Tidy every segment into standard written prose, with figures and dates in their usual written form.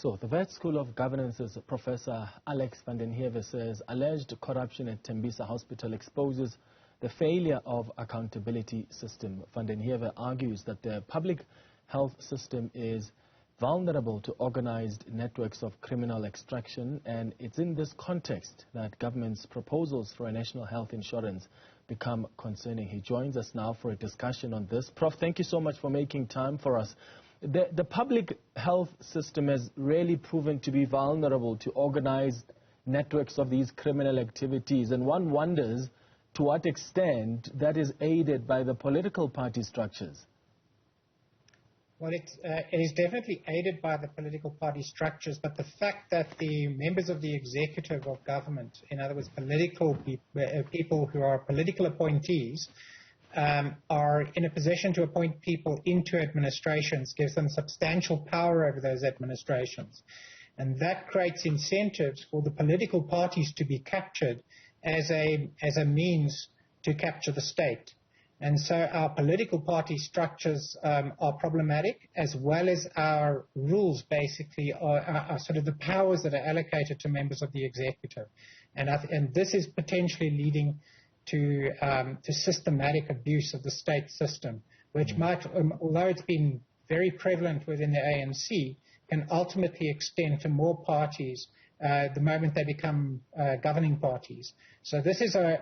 So, the Wits School of Governance's Professor Alex van den Heever says alleged corruption at Thembisa Hospital exposes the failure of accountability system. Van den Heever argues that the public health system is vulnerable to organized networks of criminal extraction, and it's in this context that government's proposals for a national health insurance become concerning. He joins us now for a discussion on this. Prof, thank you so much for making time for us. The public health system has really proven to be vulnerable to organized networks of these criminal activities, and one wonders to what extent that is aided by the political party structures. Well, it is definitely aided by the political party structures, but the fact that the members of the executive of government, in other words, political people who are political appointees, are in a position to appoint people into administrations, gives them substantial power over those administrations. And that creates incentives for the political parties to be captured as a means to capture the state. And so our political party structures are problematic, as well as our rules basically are sort of the powers that are allocated to members of the executive. And this is potentially leading to systematic abuse of the state system, which might, although it's been very prevalent within the ANC, can ultimately extend to more parties the moment they become governing parties. So this is a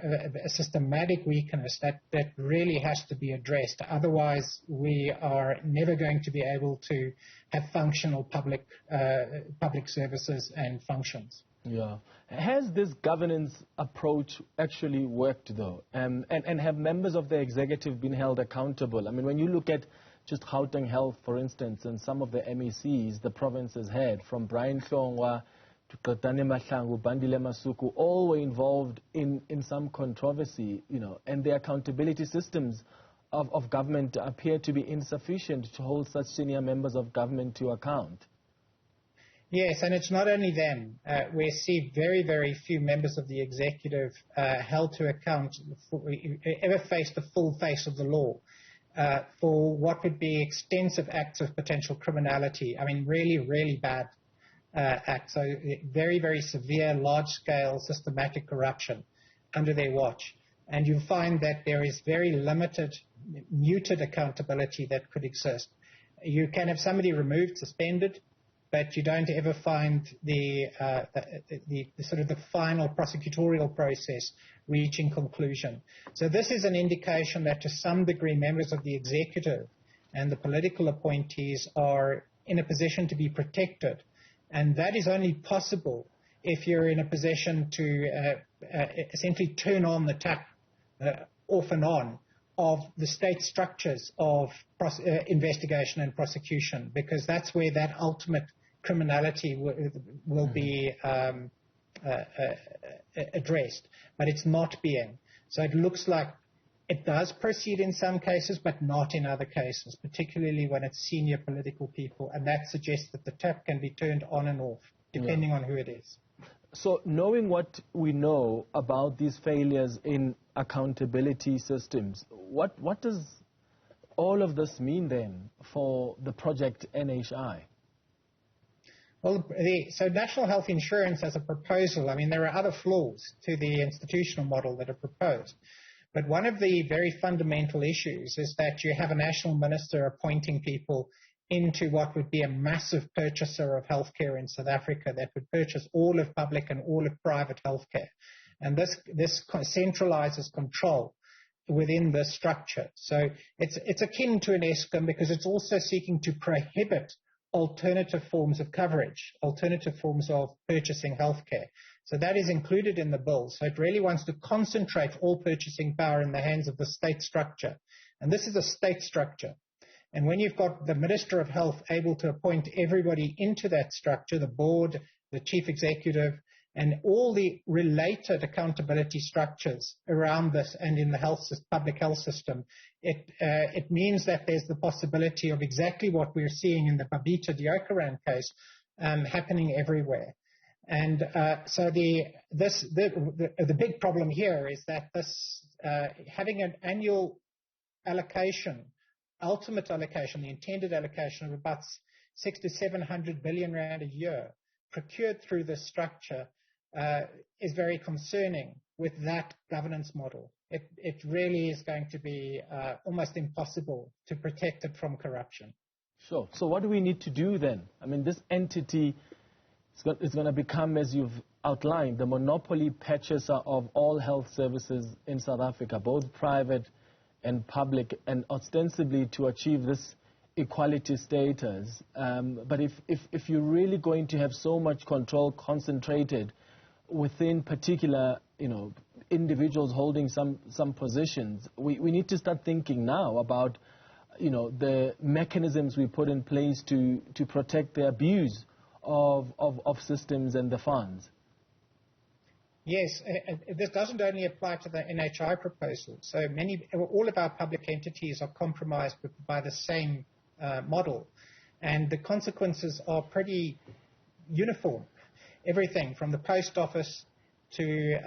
systematic weakness that really has to be addressed. Otherwise, we are never going to be able to have functional public services and functions. Yeah. Has this governance approach actually worked, though? And have members of the executive been held accountable? I mean, when you look at just Gauteng Health, for instance, and some of the MECs the province has had, from Brian Hlongwa to Qatane Mahlangu, Bandile Masuku, all were involved in some controversy, you know, and the accountability systems of government appear to be insufficient to hold such senior members of government to account. Yes, and it's not only them. We see very, very few members of the executive held to account ever face the full face of the law for what would be extensive acts of potential criminality. I mean, really, really bad acts. So very, very severe, large-scale, systematic corruption under their watch. And you find that there is very limited, muted accountability that could exist. You can have somebody removed, suspended, but you don't ever find the sort of the final prosecutorial process reaching conclusion. So this is an indication that to some degree members of the executive and the political appointees are in a position to be protected. And that is only possible if you're in a position to essentially turn on the tap off and on of the state structures of investigation and prosecution, because that's where that ultimate criminality will be addressed. But it's not being. So it looks like it does proceed in some cases, but not in other cases, particularly when it's senior political people, and that suggests that the tap can be turned on and off, depending on who it is. So knowing what we know about these failures in accountability systems, what does all of this mean then for the project NHI? Well, so national health insurance as a proposal, I mean, there are other flaws to the institutional model that are proposed. But one of the very fundamental issues is that you have a national minister appointing people into what would be a massive purchaser of healthcare in South Africa that would purchase all of public and all of private healthcare. And this centralizes control within the structure. So it's akin to an ESCOM because it's also seeking to prohibit alternative forms of coverage, alternative forms of purchasing healthcare. So that is included in the bill. So it really wants to concentrate all purchasing power in the hands of the state structure. And this is a state structure. And when you've got the Minister of Health able to appoint everybody into that structure, the board, the chief executive, and all the related accountability structures around this and in the public health system, it means that there's the possibility of exactly what we're seeing in the Babita Deokaran case happening everywhere. And so the big problem here is that this having an annual allocation, ultimate allocation, the intended allocation of about 600 to 700 billion rand a year procured through this structure is very concerning with that governance model. It really is going to be almost impossible to protect it from corruption. Sure. So what do we need to do then? I mean, this entity is going to become, as you've outlined, the monopoly purchaser of all health services in South Africa, both private and public, and ostensibly to achieve this equality status. But if you're really going to have so much control concentrated within particular, individuals holding some positions, we need to start thinking now about, the mechanisms we put in place to protect the abuse of systems and the funds. Yes, this doesn't only apply to the NHI proposal. So all of our public entities are compromised by the same model, and the consequences are pretty uniform. Everything from the post office to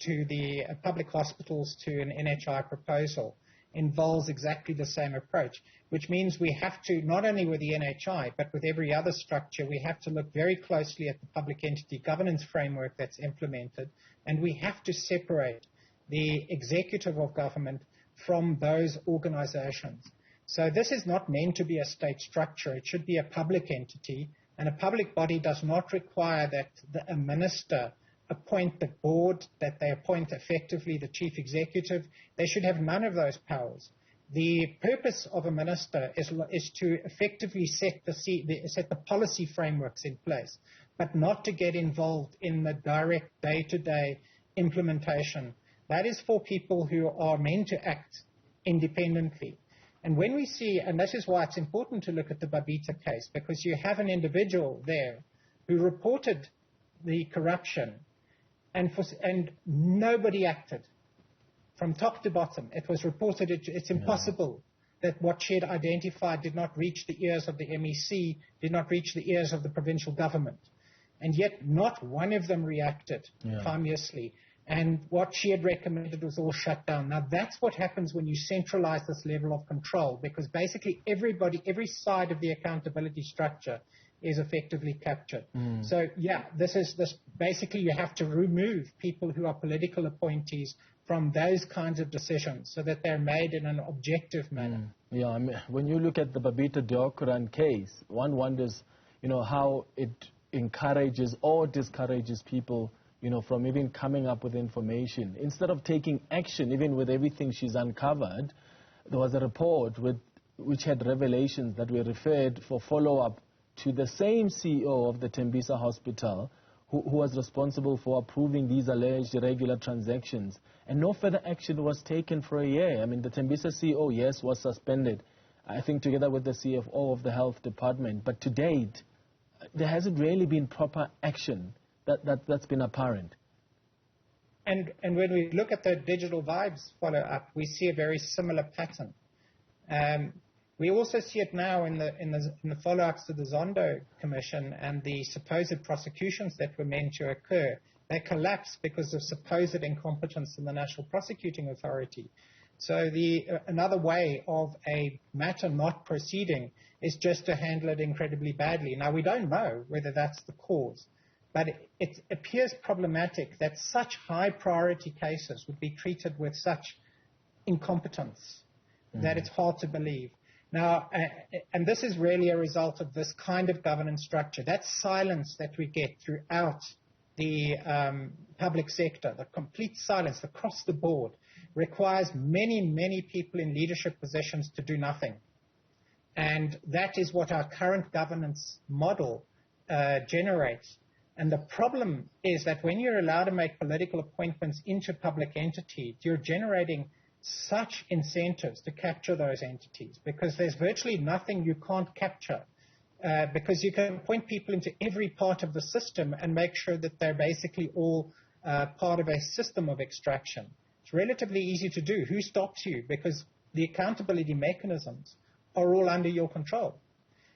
the public hospitals to an NHI proposal involves exactly the same approach, which means we have to, not only with the NHI, but with every other structure, we have to look very closely at the public entity governance framework that's implemented, and we have to separate the executive of government from those organizations. So this is not meant to be a state structure. It should be a public entity, and a public body does not require that a minister appoint the board, that they appoint effectively the chief executive. They should have none of those powers. The purpose of a minister is to effectively set the policy frameworks in place, but not to get involved in the direct day-to-day implementation. That is for people who are meant to act independently. And when we see, and this is why it's important to look at the Babita case, because you have an individual there who reported the corruption, and nobody acted from top to bottom. It was reported. It's impossible that what she had identified did not reach the ears of the MEC, did not reach the ears of the provincial government. And yet not one of them reacted famously. And what she had recommended was all shut down. Now, that's what happens when you centralize this level of control, because basically every side of the accountability structure is effectively captured. So, this basically you have to remove people who are political appointees from those kinds of decisions so that they're made in an objective manner. Yeah, I mean, when you look at the Babita Deokaran case, one wonders, how it encourages or discourages people, from even coming up with information. Instead of taking action, even with everything she's uncovered, there was a report which had revelations that were referred for follow-up to the same CEO of the Thembisa Hospital who was responsible for approving these alleged irregular transactions. And no further action was taken for a year. I mean, the Thembisa CEO, yes, was suspended, I think together with the CFO of the health department. But to date, there hasn't really been proper action that's been apparent. And when we look at the Digital Vibes follow-up, we see a very similar pattern. We also see it now in the follow-ups to the Zondo Commission and the supposed prosecutions that were meant to occur. They collapsed because of supposed incompetence in the National Prosecuting Authority. So another way of a matter not proceeding is just to handle it incredibly badly. Now, we don't know whether that's the cause, but it appears problematic that such high-priority cases would be treated with such incompetence that it's hard to believe. Now, and this is really a result of this kind of governance structure. That silence that we get throughout the public sector, the complete silence across the board, requires many, many people in leadership positions to do nothing. And that is what our current governance model generates. And the problem is that when you're allowed to make political appointments into public entities, you're generating such incentives to capture those entities, because there's virtually nothing you can't capture, because you can appoint people into every part of the system and make sure that they're basically all part of a system of extraction. It's relatively easy to do. Who stops you? Because the accountability mechanisms are all under your control.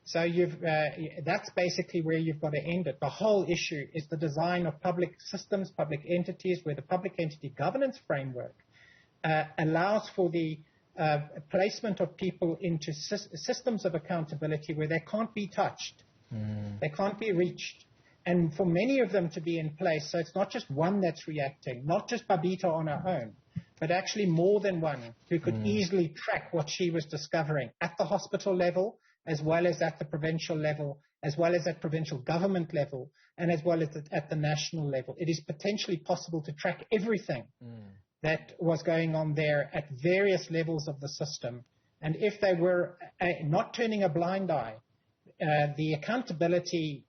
So that's basically where you've got to end it. The whole issue is the design of public systems, public entities, where the public entity governance framework allows for the placement of people into systems of accountability where they can't be touched, they can't be reached. And for many of them to be in place, so it's not just one that's reacting, not just Babita on her own, but actually more than one who could easily track what she was discovering at the hospital level, as well as at the provincial level, as well as at provincial government level, and as well as at the national level. It is potentially possible to track everything that was going on there at various levels of the system. And if they were not turning a blind eye, the accountability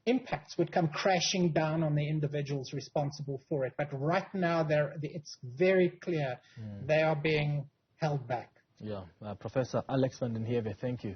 impacts would come crashing down on the individuals responsible for it. But right now, it's very clear they are being held back. Yeah, Professor Alex van den Heever, thank you.